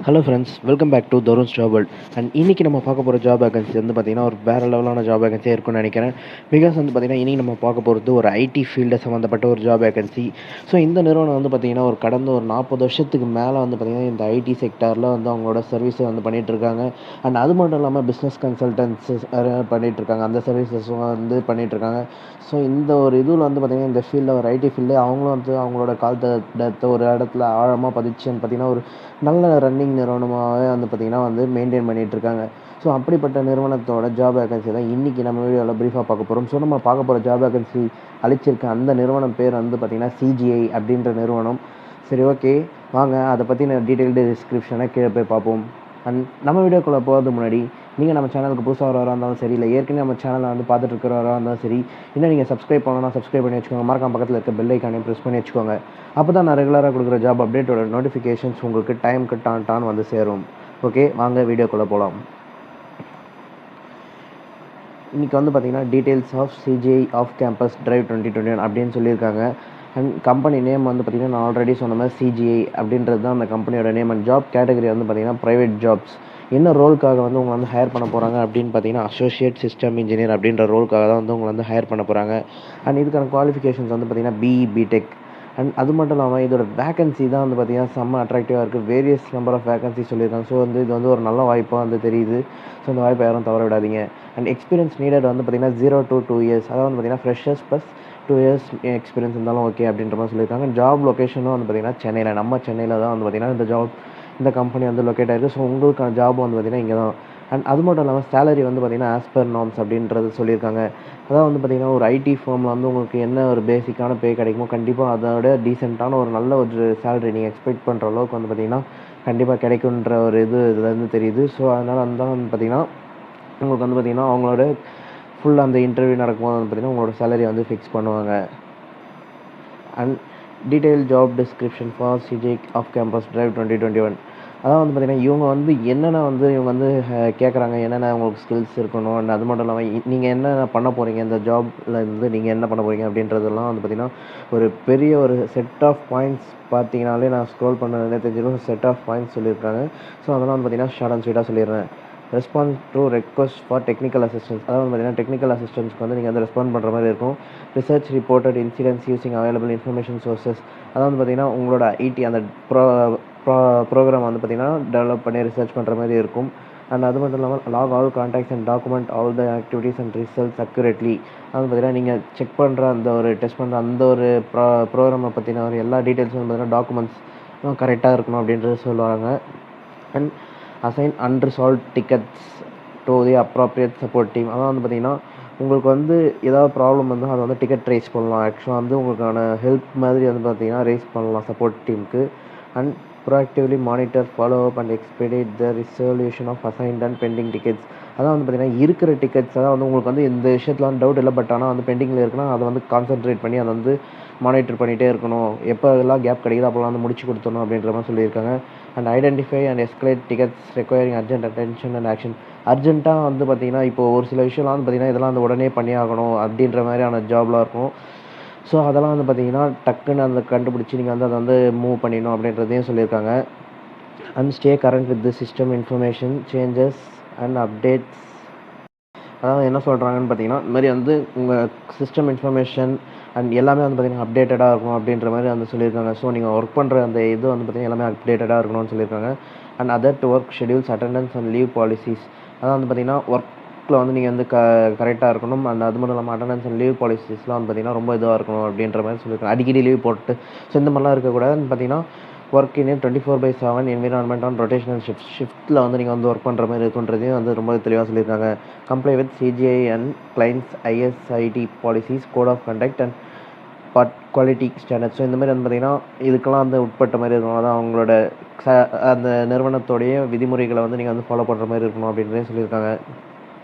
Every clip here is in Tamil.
Hello friends, welcome back to Tarun's job world. And இன்றைக்கி நம்ம பார்க்க போகிற ஜாப் வேகன்சி வந்து பார்த்திங்கன்னா ஒரு வேறு லெவலான ஜாப் வேகன்சியாக இருக்கும்னு நினைக்கிறேன். பிகாஸ் வந்து பார்த்திங்கன்னா இன்றைக்கி நம்ம பார்க்க போகிறது ஒரு ஐடி ஃபீல்டை சம்மந்தப்பட்ட ஒரு ஜாப் வேகன்சி. ஸோ இந்த நிறுவனம் வந்து பார்த்திங்கன்னா ஒரு கடந்த ஒரு 40 வருஷத்துக்கு மேலே வந்து பார்த்திங்கன்னா இந்த ஐடி செக்டாரில் வந்து அவங்களோட சர்வீஸை வந்து பண்ணிகிட்ருக்காங்க. அண்ட் அது மட்டும் இல்லாமல் பிஸ்னஸ் கன்சல்டன்ஸஸ் பண்ணிகிட்ருக்காங்க, அந்த சர்வீசஸும் வந்து பண்ணிகிட்ருக்காங்க. ஸோ இந்த ஒரு இதில் வந்து பார்த்திங்கன்னா இந்த ஃபீல்டில் ஒரு ஐடி ஃபீல்டு அவங்களும் வந்து அவங்களோட காலத்தை ஒரு இடத்துல ஆழமாக பதிச்சுன்னு பார்த்திங்கன்னா ஒரு நல்ல ரன்னிங் நிறுவனமாகவே வந்து பார்த்திங்கன்னா வந்து மெயின்டைன் பண்ணிகிட்ருக்காங்க. ஸோ அப்படிப்பட்ட நிறுவனத்தோட ஜாப் வேகன்சி தான் இன்றைக்கி நம்ம வீடியோவில் ப்ரீஃபாக பார்க்க போகிறோம். ஸோ நம்ம பார்க்க போகிற ஜாப் வேகன்சி அளிச்சிருக்க அந்த நிறுவனம் பேர் வந்து பார்த்திங்கன்னா சிஜிஐ அப்படின்ற நிறுவனம். சரி, ஓகே, வாங்க அதை பற்றின டீட்டெயில்டு டிஸ்கிரிப்ஷனை கீழே போய் பார்ப்போம். அண்ட் நம்ம வீடியோக்குள்ளே போகிறதுக்கு முன்னாடி நீங்கள் நம்ம சேனலுக்கு புதுசாக வரவராக இருந்தாலும் சரி, இல்லை ஏற்கனவே நம்ம சேனலை வந்து பார்த்துட்டு இருக்கிறவராக இருந்தாலும் சரி, இன்னும் நீங்கள் சப்ஸ்கிரைப் பண்ணணும்னா சப்ஸ்கிரைப் பண்ணி வச்சுக்கோங்க. மறக்காம பக்கத்தில் இருக்க பெல் ஐக்கானையும் ப்ரெஸ் பண்ணி வச்சுக்கோங்க. அப்போ தான் நான் ரெகுலராக கொடுக்குற ஜாப் அப்டேட்டோட நோட்டிஃபிகேஷன்ஸ் உங்களுக்கு டைமுக்கு டான் வந்து சேரும். ஓகே, வாங்க வீடியோக்குள்ளே போகலாம். இன்றைக்கி வந்து பார்த்திங்கன்னா details of CGI off campus drive 2021 அப்படின்னு சொல்லியிருக்காங்க. அண்ட் கம்பெனி நேம் வந்து பார்த்திங்கன்னா நான் ஆல்ரெடி சொன்ன மாதிரி சிஜிஐ அப்படின்றது தான் அந்த கம்பெனியோட நேம். அண்ட் ஜாப் கேட்டகரி வந்து பார்த்திங்கன்னா ப்ரைவேட் ஜாப்ஸ். என்ன ரோலுக்காக வந்து உங்களை வந்து ஹையர் பண்ண போகிறாங்க அப்படின்னு பார்த்தீங்கன்னா அசோசியேட் சிஸ்டம் இன்ஜினியர் அப்படின்ற ரோலுக்காக தான் வந்து உங்களை வந்து ஹையர் பண்ண போகிறாங்க. அண்ட் இதுக்கான குவாலிஃபிகேஷன்ஸ் வந்து பார்த்திங்கன்னா பிஇ பிடெக். அண்ட் அது மட்டும் இல்லாமல் இதோட வேகன்சி தான் வந்து பார்த்திங்கன்னா செம்ம அட்ராக்டிவாக இருக்குது. வேரியஸ் நம்பர் ஆஃப் வேகன்சி சொல்லியிருக்காங்க. ஸோ வந்து இது வந்து ஒரு நல்ல வாய்ப்பாக வந்து தெரியுது. ஸோ இந்த வாய்ப்பை யாரும் தவற விடாதீங்க. அண்ட் எக்ஸ்பீரியன்ஸ் நீடட் வந்து பார்த்திங்கன்னா 0 to 2 years, அதாவது வந்து பார்த்திங்கன்னா ஃப்ரெஷர்ஸ் ப்ளஸ் 2 years எக்ஸ்பீரியன்ஸ் இருந்தாலும் ஓகே அப்படின்ற மாதிரி சொல்லியிருக்காங்க. ஜாப் லொக்கேஷனும் வந்து பார்த்திங்கன்னா சென்னையில், நம்ம சென்னையில் தான் வந்து பார்த்திங்கன்னா இந்த கம்பெனி வந்து லொக்கேட் ஆகிருக்கு. ஸோ உங்களுக்கான ஜாப் வந்து பார்த்திங்கன்னா இங்கே தான். அண்ட் அது மட்டும் இல்லாமல் சேலரி வந்து பார்த்திங்கன்னா ஆஸ் பர் நார்ம்ஸ் அப்படின்றது சொல்லியிருக்காங்க. அதாவது வந்து பார்த்திங்கன்னா ஒரு ஐடி ஃபார்மில் வந்து உங்களுக்கு என்ன ஒரு பேசிக்கான பே கிடைக்குமோ கண்டிப்பாக அதோட டீசெண்டான ஒரு நல்ல ஒரு சேலரி நீங்கள் எக்ஸ்பெக்ட் பண்ணுற அளவுக்கு வந்து பார்த்திங்கன்னா கண்டிப்பாக கிடைக்குன்ற ஒரு இதுலேருந்து தெரியுது. ஸோ அதனால் வந்து பார்த்திங்கன்னா உங்களுக்கு வந்து பார்த்திங்கன்னா அவங்களோட ஃபுல் அந்த இன்டர்வியூ நடக்கும்போது வந்து பார்த்திங்கன்னா உங்களோட சேலரி வந்து ஃபிக்ஸ் பண்ணுவாங்க. And detail job description for CGI off campus drive 2021. அதான் வந்து பார்த்திங்கன்னா இவங்க வந்து இவங்க வந்து கேட்குறாங்க, என்னென்ன உங்களுக்கு ஸ்கில்ஸ் இருக்கணும். அண்ட் அது மட்டும் இல்லாமல் நீங்கள் என்னென்ன பண்ண போகிறீங்க, இந்த ஜாபில் இருந்து நீங்கள் என்ன பண்ண போகிறீங்க அப்படின்றதெல்லாம் வந்து பார்த்திங்கன்னா ஒரு பெரிய ஒரு செட் ஆஃப் பாயிண்ட்ஸ் பார்த்தீங்கனாலே நான் ஸ்க்ரோல் பண்ணதுலே தெரிஞ்சிடும். செட் ஆஃப் பாயிண்ட்ஸ் சொல்லியிருக்காங்க. ஸோ அதெல்லாம் வந்து பார்த்திங்கன்னா ஷார்ட் அண்ட் ஸ்வீட்டாக சொல்லிடுறேன். Response to request for technical assistance, அதாவது பார்த்திங்கன்னா டெக்னிக்கல் அசிஸ்டன்ஸ்க்கு வந்து நீங்கள் வந்து ரெஸ்பாண்ட் பண்ணுற மாதிரி இருக்கும். Research reported incidents using available information sources, அதாவது பார்த்திங்கன்னா உங்களோட ஐடி அந்த ப்ரோக்ராம் வந்து பார்த்திங்கன்னா டெவலப் பண்ணி ரிசர்ச் பண்ணுற மாதிரி இருக்கும். அண்ட் அது மட்டும் இல்லாமல் log all contacts and document all the activities and results accurately, அது பார்த்திங்கன்னா நீங்கள் செக் பண்ணுற அந்த ஒரு டெஸ்ட் பண்ணுற அந்த ஒரு ப்ரோக்ராமை பற்றின ஒரு எல்லா டீட்டெயில்ஸும் பார்த்திங்கன்னா டாக்குமெண்ட்ஸ் கரெக்டாக இருக்கணும் அப்படின்றது சொல்லுவாங்க. And assign unresolved tickets to the appropriate support team, அதான் வந்து பார்த்திங்கன்னா உங்களுக்கு வந்து ஏதாவது ப்ராப்ளம் வந்து அதை வந்து டிக்கெட் ரைஸ் பண்ணலாம். ஆக்சுவலாக வந்து உங்களுக்கான ஹெல்ப் மாதிரி வந்து பார்த்திங்கன்னா ரைஸ் பண்ணலாம் சப்போர்ட் டீமுக்கு. And proactively monitor, follow up and expedite the resolution of assigned and pending tickets, அதான் வந்து பார்த்திங்கன்னா இருக்கிற டிக்கெட்ஸ், அதாவது வந்து உங்களுக்கு வந்து இந்த விஷயத்தில் வந்து டவுட் இல்லை, பட் ஆனால் வந்து பெண்டிங்கில் இருக்குன்னா அதை வந்து கான்சென்ட்ரேட் பண்ணி அதை வந்து மானிட்டர் பண்ணிகிட்டே இருக்கணும். எப்போ எல்லாம் கேப் கிடைக்குதோ அப்போல்லாம் வந்து முடிச்சு கொடுத்துடணும் அப்படின்ற மாதிரி சொல்லியிருக்காங்க. And identify and escalate tickets requiring urgent attention and action, அர்ஜென்ட்டாக வந்து பார்த்திங்கன்னா இப்போது ஒரு சில விஷயம்லாம் வந்து பார்த்திங்கன்னா இதெல்லாம் வந்து உடனே பண்ணி ஆகணும் அப்படின்ற மாதிரியான ஜாப்லாம் இருக்கும். ஸோ அதெல்லாம் வந்து பார்த்திங்கன்னா டக்குன்னு அந்த கண்டுபிடிச்சி நீங்கள் வந்து அதை வந்து மூவ் பண்ணிடணும் அப்படின்றதையும் சொல்லியிருக்காங்க. And stay current with the system information changes and updates, அதாவது என்ன சொல்கிறாங்கன்னு பார்த்தீங்கன்னா இந்த மாதிரி வந்து உங்கள் சிஸ்டம் இன்ஃபர்மேஷன் அண்ட் எல்லாமே வந்து பார்த்திங்கன்னா அப்டேட்டடாக இருக்கணும் அப்படின்ற மாதிரி வந்து சொல்லியிருக்காங்க. ஸோ நீங்கள் ஒர்க் பண்ணுற அந்த இது வந்து பார்த்திங்கன்னா எல்லாமே அப்டேட்டடாக இருக்கணும்னு சொல்லியிருக்காங்க. And other to work schedules, attendance and leave policies, அதான் வந்து பார்த்திங்கன்னா ஒர்க்கில் வந்து நீங்கள் வந்து கரெக்டாக இருக்கணும். அண்ட் அது மட்டும் இல்லாமல் அட்டெண்டன்ஸ் அண்ட் லீவ் பாலிசிஸ்லாம் வந்து பார்த்திங்கன்னா ரொம்ப இதுவாக இருக்கணும் அப்படின்ற மாதிரி சொல்லியிருக்காங்க. அடிக்கடி லீவ் போட்டு ஸோ இந்த மாதிரிலாம் இருக்கக்கூடாதுன்னு பார்த்திங்கன்னா work in 24/7 environment on rotational ஷிஃப்ட்டில் வந்து நீங்கள் வந்து ஒர்க் பண்ணுற மாதிரி இருக்குன்றதையும் வந்து ரொம்ப தெளிவாக சொல்லியிருக்காங்க. Comply with CGI and clients ISIT policies, code of conduct and quality standards. So இந்த மாதிரி வந்து பார்த்திங்கன்னா இதுக்கெல்லாம் வந்து உட்பட்ட மாதிரி இருக்கணும். அதான் அவங்களோட அந்த நிறுவனத்தோடைய விதிமுறைகளை வந்து நீங்கள் வந்து ஃபாலோ பண்ணுற மாதிரி இருக்கணும் அப்படின்றதையும் சொல்லியிருக்காங்க.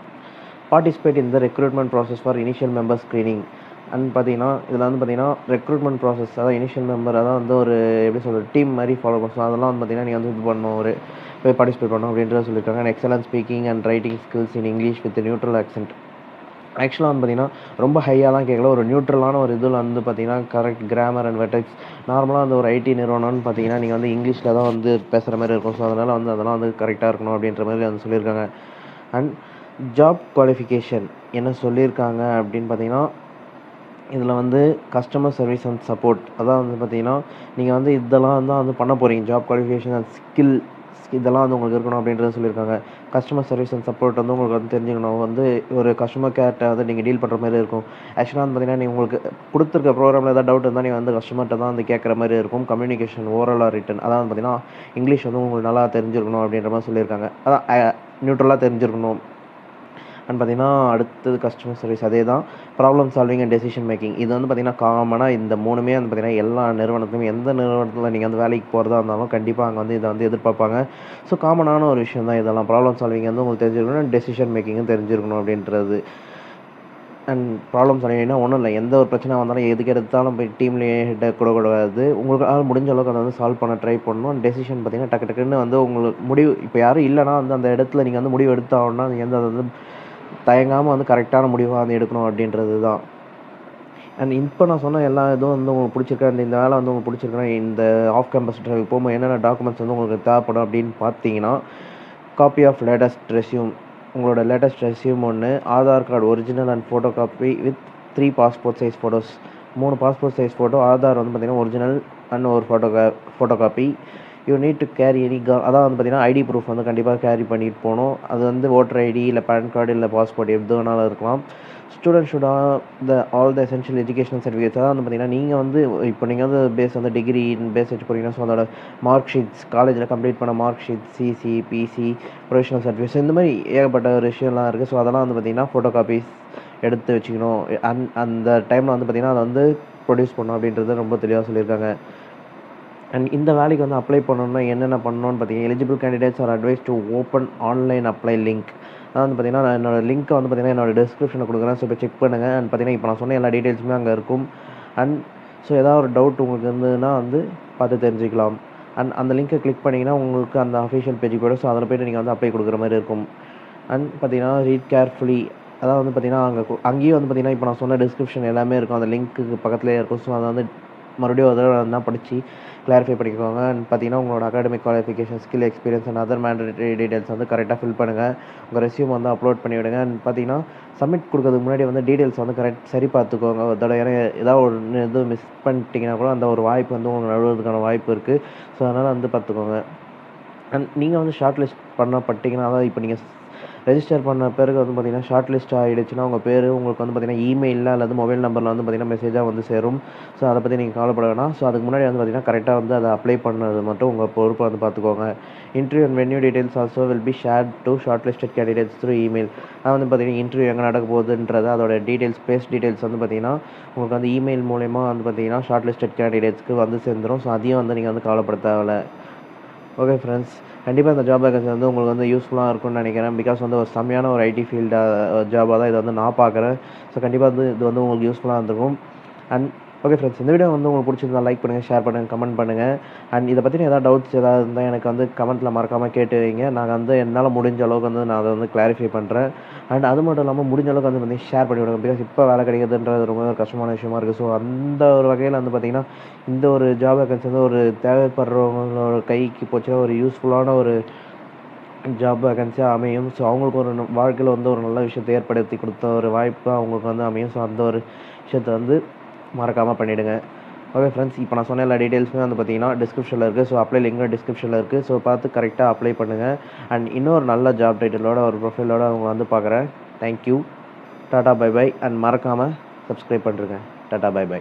Participate in the recruitment process for initial member screening, and பார்த்தீங்கன்னா இதில் வந்து பார்த்திங்கன்னா ரெக்ரூட்மெண்ட் ப்ராசஸ், அதாவது இனிஷியல் மெம்பர், அதான் வந்து ஒரு எப்படி சொல்கிறது டீம் மாதிரி ஃபாலோ பண்ணும். அதெல்லாம் வந்து பார்த்திங்கன்னா நீங்கள் வந்து இது பண்ணணும், ஒரு போய் பார்ட்டிசிபேட் பண்ணணும் அப்படின்றத சொல்லியிருக்காங்க. And excellent speaking and writing skills in English with neutral accent, ஆக்சுவலாக வந்து பார்த்தீங்கன்னா, ரொம்ப ஹையாலாம் கேட்கல. ஒரு நியூட்ரலான ஒரு இதில வந்து பார்த்தீங்கன்னா, கரெக்ட் கிராமர் அண்ட் வெர்டெக்ஸ் நார்மலா அந்த ஒரு ஐடி நிறுவனம்னு பார்த்தீங்கன்னா, நீங்க வந்து இங்கிலீஷ்ல தான் வந்து பேசுற மாரி இருக்கும். ஸோ, அதனால வந்து அதெல்லாம் வந்து கரெக்ட்டா இருக்கணும் அப்படின்ற மாரி வந்து சொல்லியிருக்காங்க. அண்ட் ஜாப் குவாலிஃபிகேஷன் என்ன சொல்லியிருக்காங்க அப்படின்னு பார்த்தீங்கன்னா, இதில வந்து கஸ்டமர் சர்வீஸ் அண்ட் சப்போர்ட் அதான் வந்து பார்த்தீங்கன்னா, நீங்க வந்து இதெல்லாம் தான் வந்து பண்ண போறீங்க. ஜாப் குவாலிஃபிகேஷன் அண்ட் ஸ்கில் இதெல்லாம் வந்து உங்களுக்கு இருக்கணும் அப்படின்றத சொல்லியிருக்காங்க. கஸ்டமர் சர்வீஸ் அண்ட் சப்போர்ட் வந்து உங்களுக்கு வந்து தெரிஞ்சுக்கணும். வந்து ஒரு கஸ்டமர் கேர்ட்ட வந்து நீங்க டீல் பண்ற மாரி இருக்கும். ஆக்சுவலா வந்து பார்த்தீங்கன்னா, நீங்க உங்களுக்கு குடுத்துருக்க ப்ரோகிராம்ல ஏதாவது டவுட் இருந்தா நீங்க வந்து கஸ்டமர்ட்ட தான் வந்து கேட்கற மாரி இருக்கும். கம்யூனிகேஷன் ஓரல் ஆர் ரிட்டன் அதான் வந்து பார்த்தீங்கன்னா, இங்கிலீஷ் வந்து உங்களுக்கு நல்லா தெரிஞ்சிருக்கணும் அப்படின்ற மாரி சொல்லியிருக்காங்க. அதான் நியூட்ரலா தெரிஞ்சிருக்கணும். அண்ட் பார்த்தீங்கன்னா, அடுத்தது கஸ்டமர் சர்வீஸ் அதே தான். Problem solving and decision making. இது வந்து பார்த்தீங்கன்னா, காமனா இந்த 3மே வந்து பார்த்தீங்கன்னா, எல்லா நிறுவனத்திலும் எந்த நிறுவனத்தில நீங்க வந்து வேலைக்கு போறதா இருந்தாலும், கண்டிப்பா அங்க வந்து இத வந்து எதிர்பார்ப்பாங்க. ஸோ, காமனான ஒரு விஷயம் தான் இதெல்லாம். ப்ராப்ளம் சால்விங் வந்து உங்களுக்கு தெரிஞ்சிருக்கணும். டெசிஷன் மேக்கிங்கும் தெரிஞ்சிருக்கணும் அப்படின்றது. அண்ட் ப்ராப்ளம் சால்விங்னா ஒண்ணும் இல்ல. எந்த ஒரு பிரச்சனை வந்தாலும் எதுக்கு எடுத்தாலும் போய் டீம்லயே ஹெட்ட கூடாது. உங்களால முடிஞ்ச அளவுக்கு அத வந்து சால்வ் பண்ண ட்ரை பண்ணணும். டெசிஷன் பார்த்தீங்கன்னா, டக்கு டக்குன்னு வந்து உங்களுக்கு முடிவு இப்ப யாரும் இல்லன்னா வந்து அந்த இடத்துல நீங்க வந்து முடிவு எடுத்தாகணும்னா, நீங்க வந்து அத வந்து தயங்காம வந்து கரெக்ட்டான முடிவா வந்து எடுக்கணும் அப்படின்றது தான். அண்ட் இப்ப நான் சொன்ன எல்லா இதுவும் வந்து உங்களுக்கு பிடிச்சிருக்கு. அண்ட் இந்த வேலை வந்து உங்களுக்கு பிடிச்சிருக்குன்னா, இந்த ஆஃப் கேம்பஸ் டிரைவ் போகும்போது என்னென்ன டாக்குமெண்ட்ஸ் வந்து உங்களுக்கு தேவைப்படும் அப்படின்னு பார்த்தீங்கன்னா, காப்பி ஆஃப் லேட்டஸ்ட் ரெஸ்யூம் உங்களோட லேட்டஸ்ட் ரெஸ்யூம் ஒண்ணு, Aadhaar card original and photo copy with 3 passport size photos. 3 passport size photo, Aadhaar வந்து பார்த்தீங்கன்னா ஒரிஜினல் அண்ட் ஒரு photo copy. You need to carry any அதான் வந்து பார்த்தீங்கன்னா, ஐடி ப்ரூஃப் வந்து கண்டிப்பா கேரி பண்ணிட்டு போணும். அது வந்து வோட்டர் ஐடி, இல்ல பான் கார்டு, இல்ல பாஸ்போர்ட் எது வேணாலும் இருக்கலாம். Student should all the essential educational certificates அதான் வந்து பார்த்தீங்கன்னா, நீங்க வந்து இப்போ நீங்க வந்து பேஸ் வந்து டிகிரி பேஸ் வச்சு போறீங்கன்னா, ஸோ அதோட மார்க் ஷீட்ஸ் காலேஜில கம்ப்ளீட் பண்ண mark sheet, CC, PC, provisional certificates இந்த மாரி ஏகப்பட்ட ஒரு விஷயம்லாம் இருக்கு. ஸோ அதெல்லாம் வந்து பார்த்தீங்கன்னா, ஃபோட்டோ காப்பீஸ் எடுத்து வச்சுக்கணும். அந்த டைம்ல வந்து பார்த்தீங்கன்னா, அத வந்து ப்ரொடியூஸ் பண்ணணும் அப்படின்றத ரொம்ப தெளிவா சொல்லியிருக்காங்க. அண்ட் இந்த வேலைக்கு வந்து அப்ளை பண்ணணும்னா என்னென்ன பண்ணணும்னு பார்த்தீங்கன்னா, eligible candidates R advice to open online apply link. அதான் வந்து பார்த்தீங்கன்னா, நான் என்னோட லிங்க்க வந்து பார்த்தீங்கன்னா, என்னோட டிஸ்கிரிப்ஷன்ல குடுக்குறேன். ஸோ போய் செக் பண்ணுங்க. அண்ட் பார்த்தீங்கன்னா, இப்போ நான் சொன்ன எல்லா டீட்டெயில்ஸுமே அங்க இருக்கும். அண்ட் ஸோ ஏதாவது ஒரு டவுட் உங்களுக்கு இருந்ததுன்னா வந்து பார்த்து தெரிஞ்சுக்கலாம். அண்ட் அந்த லிங்க்க கிளிக் பண்ணீங்கன்னா, உங்களுக்கு அந்த அஃபிஷியல் பேஜுக்கு போயிடும். ஸோ அதில போயிட்டு நீங்க வந்து அப்ளை குடுக்குற மாரி இருக்கும். அண்ட் பார்த்தீங்கன்னா, ரீட் கேர்ஃபுல்லி அதாவது வந்து பார்த்தீங்கன்னா, அங்கேயும் வந்து பார்த்தீங்கன்னா, இப்போ நான் சொன்ன டிஸ்கிரிப்ஷன் எல்லாமே இருக்கும். அந்த லிங்க்குக்கு பக்கத்திலேயே இருக்கும். ஸோ அத வந்து மறுபடியும் ஒரு தடவ வேணா படிச்சு கிளாரிஃபை பண்ணிக்கோங்க. அண்ட் பார்த்தீங்கன்னா, உங்களோட academic qualification, skill, experience and other mandatory details வந்து கரெக்ட்டா ஃபில் பண்ணுங்க. உங்க ரெஸ்யூம் வந்து அப்லோட் பண்ணி விடுங்க. அண்ட் பார்த்தீங்கன்னா, சப்மிட் குடுக்கறதுக்கு முன்னாடி வந்து டீட்டெயில்ஸ் வந்து சரி பார்த்துக்கோங்க. ஒரு தடவ ஏன்னா ஏதாவது ஒண்ணு எதுவும் மிஸ் பண்ணிட்டீங்கன்னா கூட அந்த ஒரு வாய்ப்பு வந்து உங்களுக்கு நழுவுறதுக்கான வாய்ப்பு இருக்கு. ஸோ அதனால வந்து பார்த்துக்கோங்க. அண்ட் நீங்க வந்து ஷார்ட் லிஸ்ட் பண்ணப்பட்டீங்கன்னா, அதாவது இப்போ நீங்க ரெஜிஸ்டர் பண்ண பிறகு வந்து பார்த்தீங்கன்னா, ஷார்ட் லிஸ்ட் ஆயிடுச்சுன்னா, உங்க பேரு உங்களுக்கு வந்து பார்த்தீங்கன்னா, இமெயில்ல அல்லது மொபைல் நம்பர்ல வந்து பார்த்தீங்கன்னா, மெசேஜா வந்து சேரும். ஸோ அத பத்தி நீங்க கவலைப்பட வேணாம். ஸோ அதுக்கு முன்னாடி வந்து பார்த்தீங்கன்னா, கரெக்ட்டா வந்து அத அப்ளை பண்ணது மட்டும் உங்க பொறுப்பா வந்து பார்த்துக்கோங்க. Interview and venue details also will be shared to short listed candidates through email. அது வந்து பார்த்தீங்கன்னா, இன்டர்வியூ எங்க நடக்க போகுதுன்றது அதோட டீட்டெயில்ஸ் டீட்டெயில்ஸ் வந்து பார்த்தீங்கன்னா, உங்களுக்கு வந்து இமெயில் மூலியமா வந்து பார்த்தீங்கன்னா, ஷார்ட் லிஸ்டட் கேண்டிடேட்ஸ்க்கு வந்து சேர்ந்துரும். ஸோ அதையும் வந்து நீங்க வந்து கவலைப்பட தேவையில்ல. Okay friends. கண்டிப்பா இந்த ஜாப் வேகன்சி வந்து உங்களுக்கு வந்து யூஸ்ஃபுல்லா இருக்கும்னு நெனைக்கிறேன். பிகாஸ் வந்து ஒரு செம்மையான ஒரு ஐடி ஃபீல்டா ஜாபா தான் இத வந்து நான் பார்க்குறேன். ஸோ கண்டிப்பா வந்து இது வந்து உங்களுக்கு யூஸ்ஃபுல்லா இருந்திருக்கும். And okay friends. இந்த வீடியோ வந்து உங்களுக்கு புடிச்சிருந்தா லைக் பண்ணுங்க, ஷேர் பண்ணுங்க, கமெண்ட் பண்ணுங்க. அண்ட் இத பத்தின ஏதாவது டவுட்ஸ் ஏதாவது இருந்தா எனக்கு வந்து கமெண்ட்ல மறக்காம கேட்டு வைங்க. நான் வந்து என்னால முடிஞ்ச அளவுக்கு வந்து நான் அத வந்து கிளாரிஃபை பண்றேன். அண்ட் அது மட்டும் இல்லாம முடிஞ்ச அளவுக்கு வந்து பார்த்தீங்கன்னா ஷேர் பண்ணி விடுங்க. பிகாஸ் இப்ப வேலை கிடைக்கிறதுன்றது ரொம்ப ஒரு கஷ்டமான விஷயமா இருக்கு. ஸோ அந்த ஒரு வகையில வந்து பார்த்தீங்கன்னா, இந்த ஒரு ஜாப் வேகன்சி வந்து ஒரு தேவைப்படுறவங்களோட கைக்கு போச்சுன்னா ஒரு யூஸ்ஃபுல்லான ஒரு ஜாப் வேகன்சியா அமையும். ஸோ அவங்களுக்கு ஒரு வாழ்க்கையில வந்து ஒரு நல்ல விஷயத்த ஏற்படுத்தி குடுத்த ஒரு வாய்ப்பா அவங்களுக்கு வந்து அமையும். ஸோ அந்த ஒரு விஷயத்த வந்து மறக்காம பண்ணிடுங்க. Okay friends. இப்போ நான் சொன்ன எல்லா டீட்டெயில்ஸுமே வந்து பார்த்தீங்கன்னா, டிஸ்கிரிப்ஷன்ல இருக்கு. ஸோ அப்ளை லிங்க்கும் டிஸ்கிரிப்ஷன்ல இருக்கு. ஸோ பார்த்து கரெக்ட்டா அப்ளை பண்ணுங்க. அண்ட் இன்னொரு நல்ல ஜாப் டைட்டிலோட ஒரு ப்ரொஃபைலோட உங்கள வந்து பார்க்குறேன். Thank you. Tata bye bye. And மறக்காம சப்ஸ்கிரைப் பண்ணிருங்க. Tata bye by.